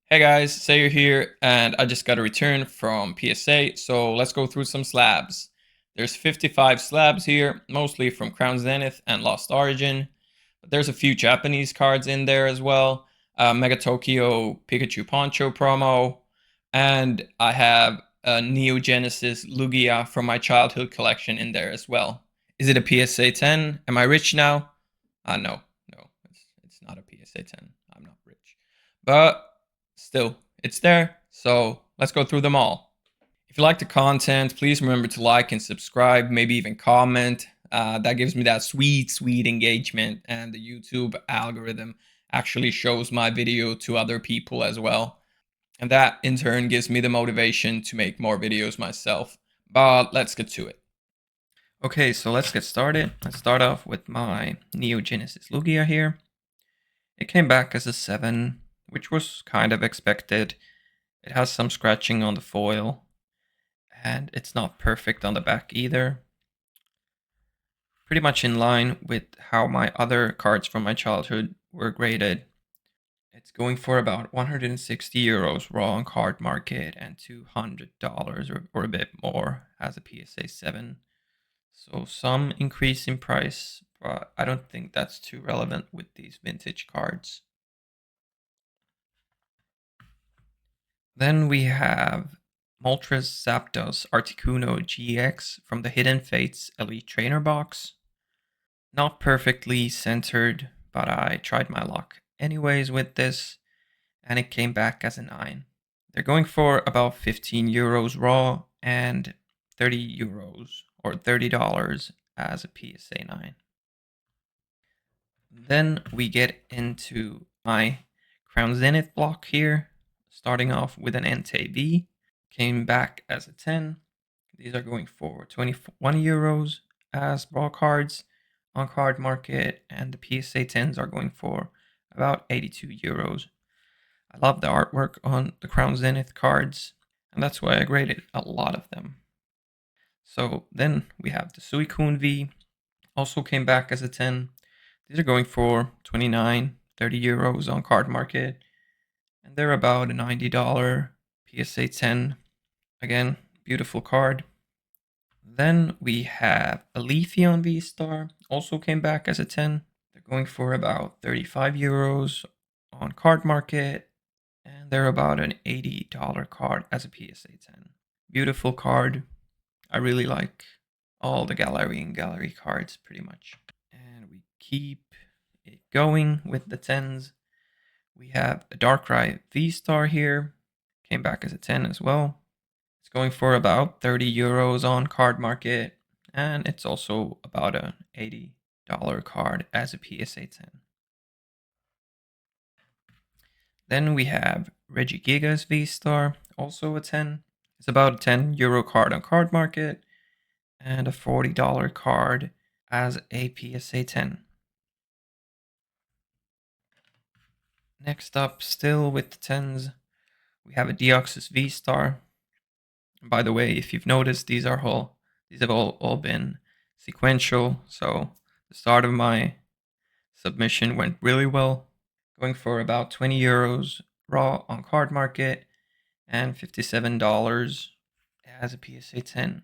Hey guys, Sayer here, and I just got a return from PSA, so let's go through some slabs. There's 55 slabs here, mostly from Crown Zenith and Lost Origin, but there's a few Japanese cards in there as well. Mega Tokyo Pikachu Poncho promo, and I have a Neo Genesis Lugia from my childhood collection in there as well. Is it a PSA 10? Am I rich now? No, it's not a PSA 10. I'm not rich. But still, it's there. So let's go through them all. If you like the content, please remember to like and subscribe, maybe even comment. That gives me that sweet engagement, and the YouTube algorithm actually shows my video to other people as well. And that in turn gives me the motivation to make more videos myself. But let's get to it. Okay, so let's get started. Let's start off with my Neo Genesis Lugia here. It came back as a 7, which was kind of expected. It has some scratching on the foil, and it's not perfect on the back either. Pretty much in line with how my other cards from my childhood were graded. It's going for about 160 euros raw on card market and $200 or a bit more as a PSA 7. So some increase in price, but I don't think that's too relevant with these vintage cards. Then we have Moltres Zapdos Articuno GX from the Hidden Fates Elite Trainer box. Not perfectly centered, but I tried my luck anyways with this, and it came back as a 9. They're going for about 15 euros raw and 30 euros or $30 as a PSA 9. Then we get into my Crown Zenith block here, starting off with an Entei V. Came back as a 10. These are going for 21 euros as raw cards on card market, and the PSA 10s are going for about 82 euros. I love the artwork on the Crown Zenith cards, and that's why I graded a lot of them. So then we have the Suicune V, also came back as a 10. These are going for 29, 30 euros on card market, and they're about a $90 PSA 10. Again, beautiful card. Then we have a Leafeon VSTAR, also came back as a 10. They're going for about 35 euros on card market, and they're about an $80 card as a PSA 10. Beautiful card. I really like all the gallery cards pretty much. And we keep it going with the 10s. We have a Darkrai V-Star here. Came back as a 10 as well. It's going for about 30 euros on card market, and it's also about an $80 card as a PSA 10. Then we have Regigigas V-Star, also a 10. It's about a 10 euro card on card market, and a $40 card as a PSA 10. Next up, still with the 10s, we have a Deoxys V-Star. By the way, if you've noticed, these have all been sequential, so the start of my submission went really well, going for about 20 euros raw on card market and $57 as a PSA 10.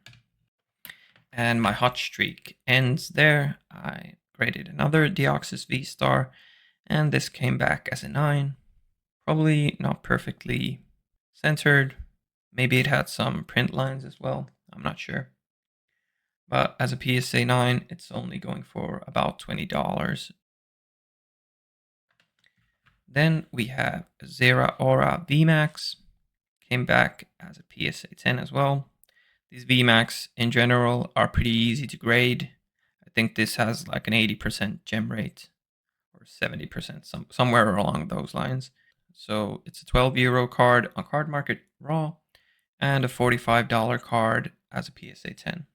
And my hot streak ends there. I graded another Deoxys V-Star, and this came back as a 9. Probably not perfectly centered. Maybe it had some print lines as well. I'm not sure. But as a PSA 9, it's only going for about $20. Then we have Zera Aura VMAX. Came back as a PSA 10 as well. These VMAX in general are pretty easy to grade. I think this has like an 80% gem rate or 70%, somewhere along those lines. So it's a 12 euro card on card market raw and a $45 card as a PSA 10.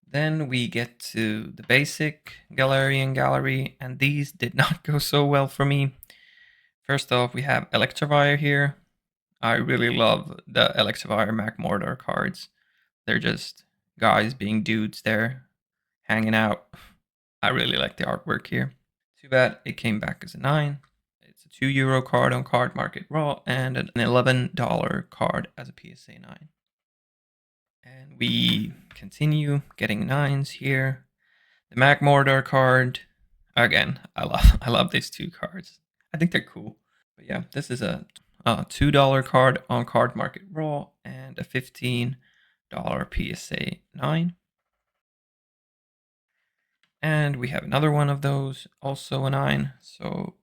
Then we get to the basic gallery, and these did not go so well for me. First off, we have Electivire here. I really love the Electivire Magmortar cards. They're just guys being dudes there, hanging out. I really like the artwork here. Too bad it came back as a 9. It's a a €2 card on Card Market Raw and an $11 card as a PSA 9. And we continue getting 9s here. The Magmortar card. Again, I love these two cards. I think they're cool. But yeah, this is a $2 card on Card Market Raw and a $15 PSA 9. And we have another one of those, also a 9. So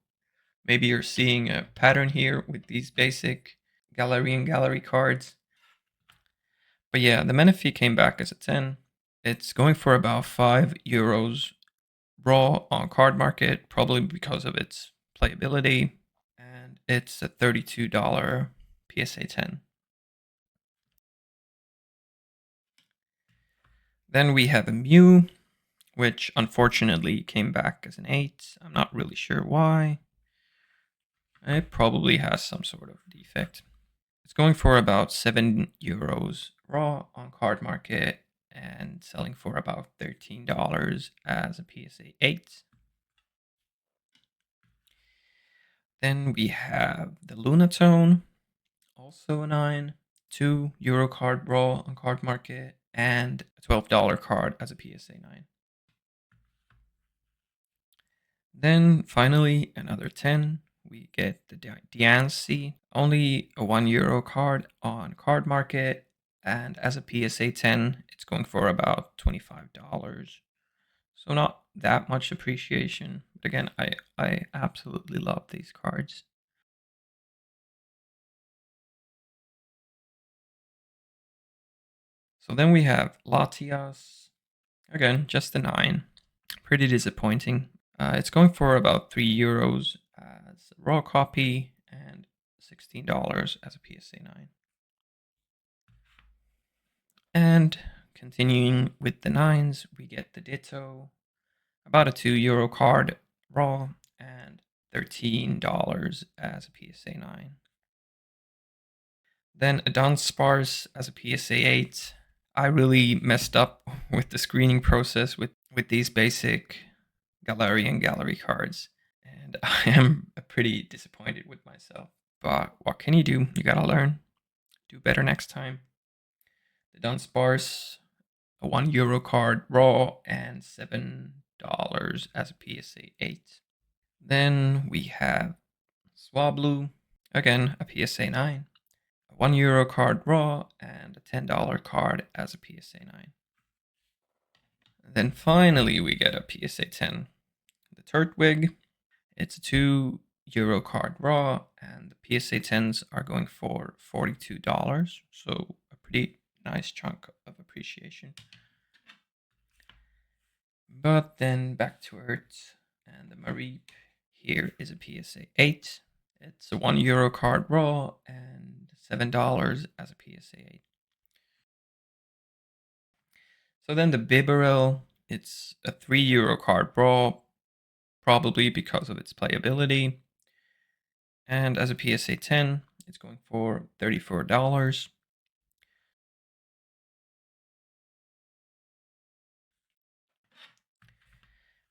maybe you're seeing a pattern here with these basic gallery cards. But yeah, the Menifee came back as a 10. It's going for about €5 raw on Card Market, probably because of its playability. And it's a $32 PSA 10. Then we have a Mew, which unfortunately came back as an 8. I'm not really sure why. It probably has some sort of defect. It's going for about €7 raw on Card Market and selling for about $13 as a PSA 8. Then we have the Lunatone, also a 9, €2 card raw on Card Market, and a $12 card as a PSA 9. Then finally, another 10. We get the Diancie, only a €1 card on Card Market, and as a PSA 10, it's going for about $25. So not that much appreciation. But again, I absolutely love these cards. So then we have Latias. Again, just a 9. Pretty disappointing. It's going for about €3 as a raw copy and $16 as a PSA 9. And continuing with the 9s, we get the Ditto, about a €2 card raw and $13 as a PSA 9. Then a Dunsparce as a PSA 8. I really messed up with the screening process with these basic gallery cards, and I am pretty disappointed with myself. But what can you do? You gotta learn. Do better next time. The Dunsparce, a €1 card raw and $7 as a PSA 8. Then we have Swablu, again a PSA 9. A €1 card raw and a $10 card as a PSA 9. Then finally we get a PSA 10. The Turtwig. It's a €2 card raw, and the PSA 10s are going for $42. So a pretty nice chunk of appreciation. But then back to Earth, and the Mareep here is a PSA 8. It's a €1 card raw and $7 as a PSA 8. So then the Bibarel, it's a €3 card raw, probably because of its playability. And as a PSA 10, it's going for $34.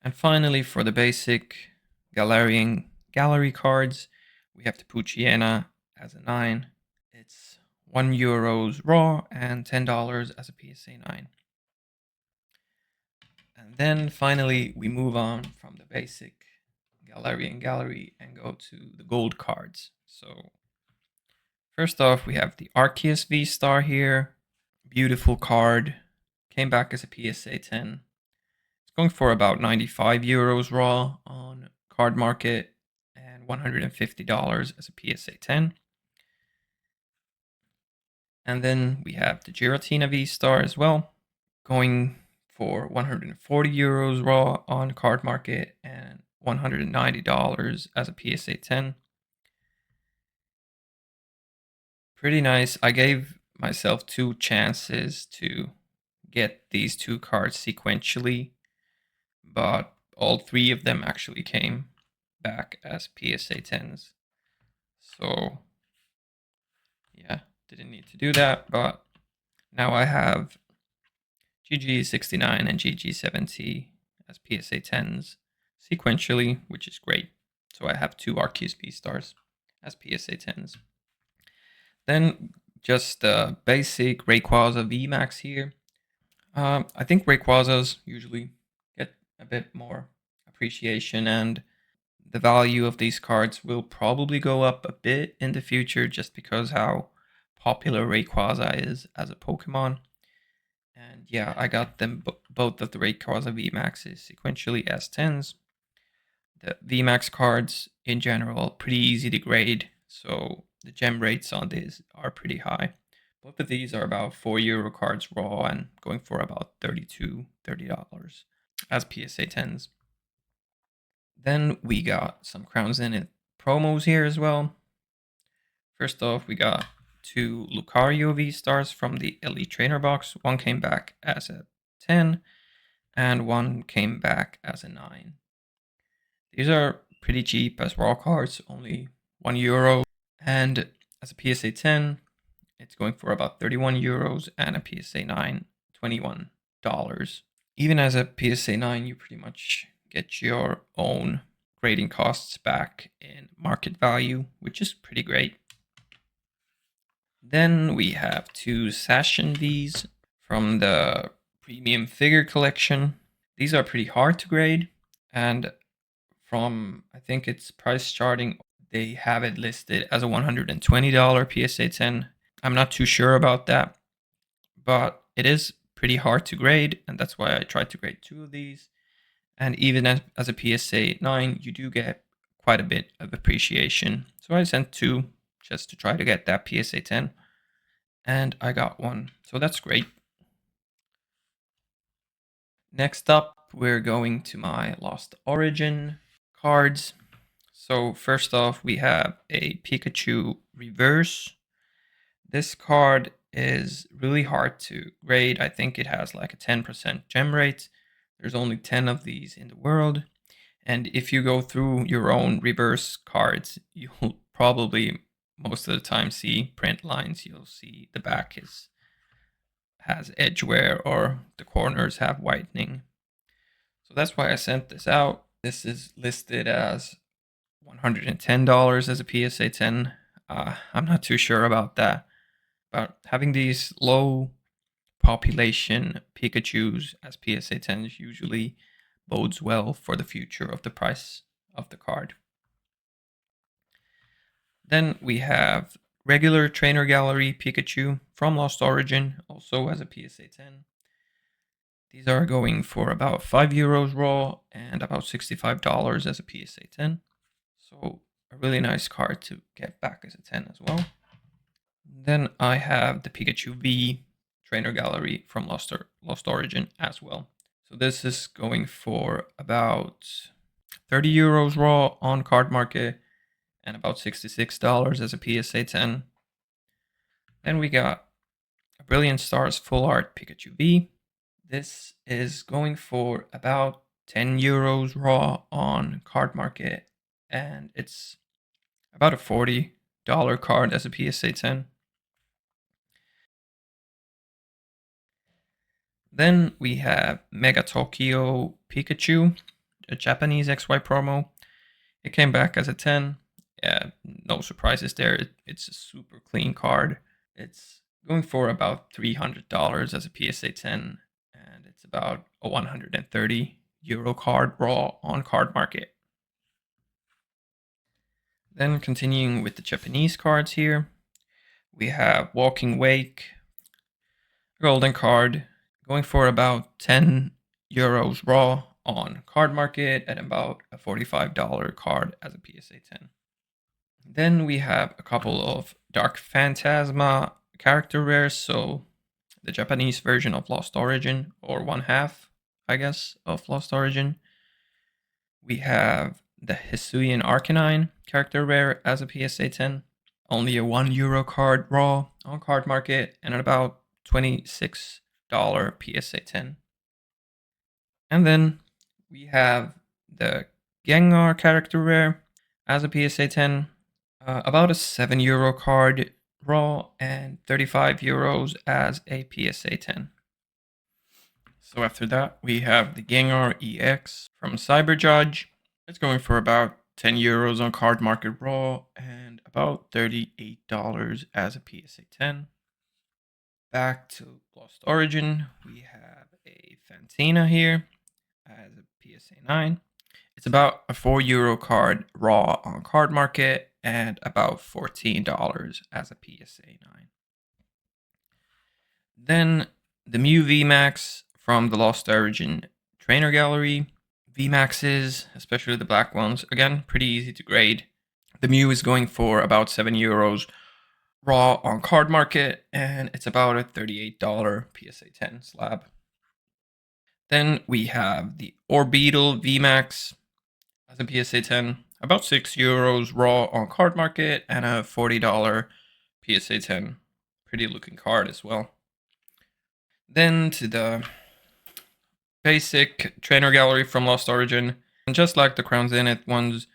And finally, for the basic gallery cards, we have the Poochyena as a 9. It's €1 raw and $10 as a PSA 9. And then finally, we move on from the basic gallery and go to the gold cards. So first off, we have the Arceus VSTAR here. Beautiful card. Came back as a PSA 10. It's going for about €95 raw on Card Market and $150 as a PSA 10. And then we have the Giratina VSTAR as well, going for €140 raw on Card Market and $190 as a PSA 10. Pretty nice. I gave myself 2 chances to get these 2 cards sequentially, but all 3 of them actually came back as PSA 10s. So yeah, didn't need to do that, but now I have GG69 and GG70 as PSA 10s sequentially, which is great. So I have 2 Arceus VSTARs as PSA 10s. Then just basic Rayquaza VMAX here. I think Rayquazas usually get a bit more appreciation, and the value of these cards will probably go up a bit in the future just because how popular Rayquaza is as a Pokemon. And yeah, I got them both of the Rayquaza VMAXs sequentially as 10s. The VMAX cards in general pretty easy to grade, so the gem rates on these are pretty high. Both of these are about €4 cards raw and going for about $30 as PSA 10s. Then we got some Crown Zenith promos here as well. First off, we got 2 Lucario V-Stars from the Elite Trainer box. One came back as a 10 and one came back as a 9. These are pretty cheap as raw cards, only €1. And as a PSA 10, it's going for about €31 and a PSA 9, $21. Even as a PSA 9, you pretty much get your own grading costs back in market value, which is pretty great. Then we have 2 Sashin Vs from the premium figure collection. These are pretty hard to grade, and from I think it's price charting, they have it listed as a $120 PSA 10. I'm not too sure about that, but it is pretty hard to grade, and that's why I tried to grade 2 of these. And even as a PSA 9, you do get quite a bit of appreciation. So I sent 2 just to try to get that PSA 10, and I got 1. So that's great. Next up, we're going to my Lost Origin cards. So first off, we have a Pikachu Reverse. This card is really hard to grade. I think it has like a 10% gem rate. There's only 10 of these in the world. And if you go through your own reverse cards, you'll probably most of the time see print lines. You'll see the back has edge wear or the corners have whitening. So that's why I sent this out. This is listed as $110 as a PSA 10. I'm not too sure about that. But having these low population Pikachus as PSA 10s usually bodes well for the future of the price of the card. Then we have regular Trainer Gallery Pikachu from Lost Origin, also as a PSA 10. These are going for about €5 raw and about $65 as a PSA 10. So a really nice card to get back as a 10 as well. Then I have the Pikachu V Trainer Gallery from Lost Origin as well. So this is going for about €30 raw on card market and about $66 as a PSA 10. Then we got a Brilliant Stars Full Art Pikachu V. This is going for about €10 raw on card market, and it's about a $40 card as a PSA 10. Then we have Mega Tokyo Pikachu, a Japanese XY promo. It came back as a 10. Yeah, no surprises there. It's a super clean card. It's going for about $300 as a PSA 10, and it's about a €130 card raw on card market. Then continuing with the Japanese cards here, we have Walking Wake, golden card, going for about €10 raw on card market and about a $45 card as a PSA 10. Then we have a couple of Dark Phantasma character rares, so the Japanese version of Lost Origin, or one half, I guess, of Lost Origin. We have the Hisuian Arcanine character rare as a PSA 10. Only a €1 card raw on card market and at about $26 PSA 10. And then we have the Gengar character rare as a PSA 10. About a €7 card raw and €35 as a PSA 10. So after that, we have the Gengar EX from Cyberjudge. It's going for about 10 euros on Card Market Raw, and about $38 as a PSA 10. Back to Lost Origin, we have a Fantina here as a PSA 9. It's about a €4 card raw on Card Market and about $14 as a PSA 9. Then the Mew VMAX from the Lost Origin Trainer Gallery. VMAXs, especially the black ones, again, pretty easy to grade. The Mew is going for about €7 raw on Card Market, and it's about a $38 PSA 10 slab. Then we have the Orbital VMAX as a PSA 10, about €6 raw on Card Market, and a $40 PSA 10. Pretty looking card as well. Then to the basic trainer gallery from Lost Origin. And just like the Crown Zenith ones,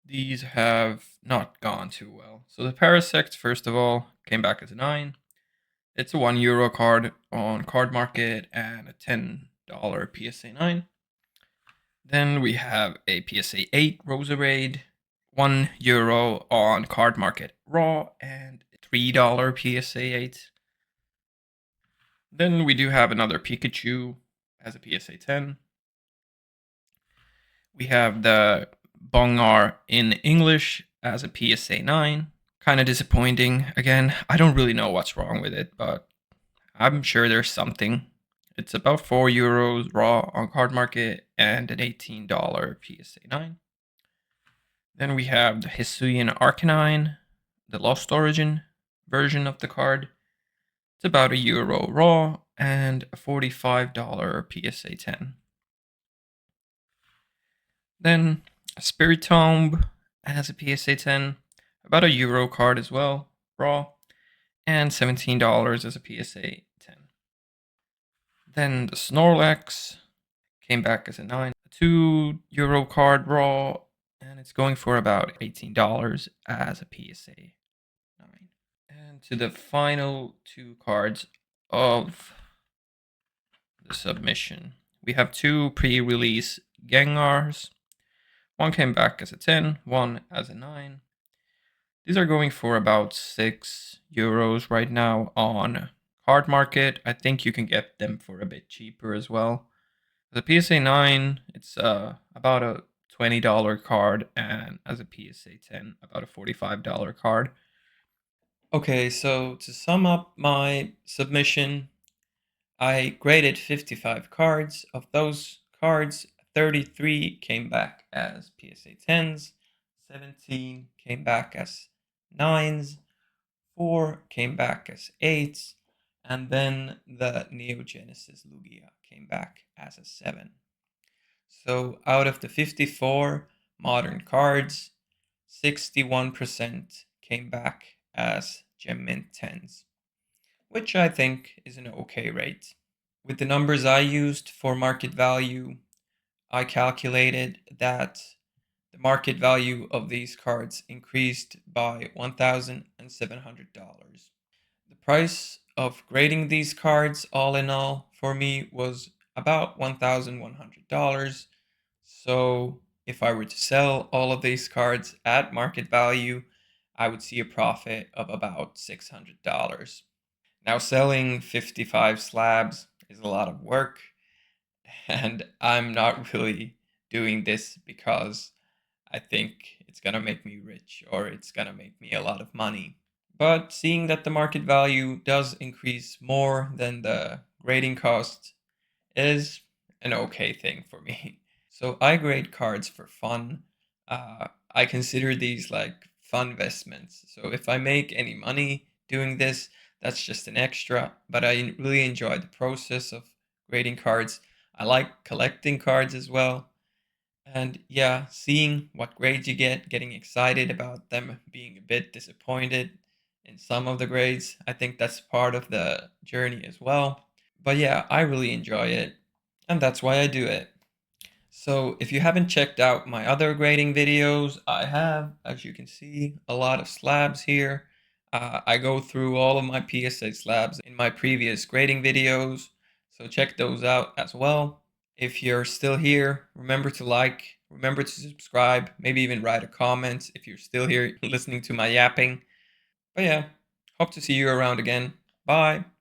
these have not gone too well. So the Parasect, first of all, came back as a 9. It's a €1 card on Card Market and a $10 PSA 9. Then we have a PSA 8 Roserade, €1 on Card Market Raw, and $3 PSA 8. Then we do have another Pikachu as a PSA 10. We have the Bongar in English as a PSA 9. Kind of disappointing. Again, I don't really know what's wrong with it, but I'm sure there's something. It's about €4 raw on Card Market and an $18 PSA 9. Then we have the Hisuian Arcanine, the Lost Origin version of the card. It's about €1 raw and a $45 PSA 10. Then a Spiritomb has a PSA 10, about a €1 card as well, raw, and $17 as a PSA 10. Then the Snorlax came back as a 9, a €2 card raw, and it's going for about $18 as a PSA 9. And to the final two cards of the submission, we have two pre-release Gengars. One came back as a 10, one as a 9. These are going for about €6 right now on Card Market. I think you can get them for a bit cheaper as well. The PSA 9, it's about a $20 card, and as a PSA 10, about a $45 card. Okay, so to sum up my submission, I graded 55 cards. Of those cards, 33 came back as PSA 10s, 17 came back as 9s, 4 came back as 8s, and then the Neo Genesis Lugia came back as a 7. So out of the 54 modern cards, 61% came back as Gem Mint 10s, which I think is an okay rate. With the numbers I used for market value, I calculated that the market value of these cards increased by $1,700. The price of grading these cards, all in all, for me was about $1,100. So if I were to sell all of these cards at market value, I would see a profit of about $600. Now, selling 55 slabs is a lot of work, and I'm not really doing this because I think it's gonna make me rich or it's gonna make me a lot of money. But seeing that the market value does increase more than the grading cost is an okay thing for me. So I grade cards for fun. I consider these like fun investments. So if I make any money doing this, that's just an extra. But I really enjoy the process of grading cards. I like collecting cards as well. And yeah, seeing what grades you get, getting excited about them, being a bit disappointed in some of the grades, I think that's part of the journey as well. But yeah, I really enjoy it, and that's why I do it. So if you haven't checked out my other grading videos, I have, as you can see, a lot of slabs here. I go through all of my PSA slabs in my previous grading videos, so check those out as well. If you're still here, remember to like, Remember to subscribe, maybe even write a comment if you're still here listening to my yapping. But yeah, hope to see you around again. Bye.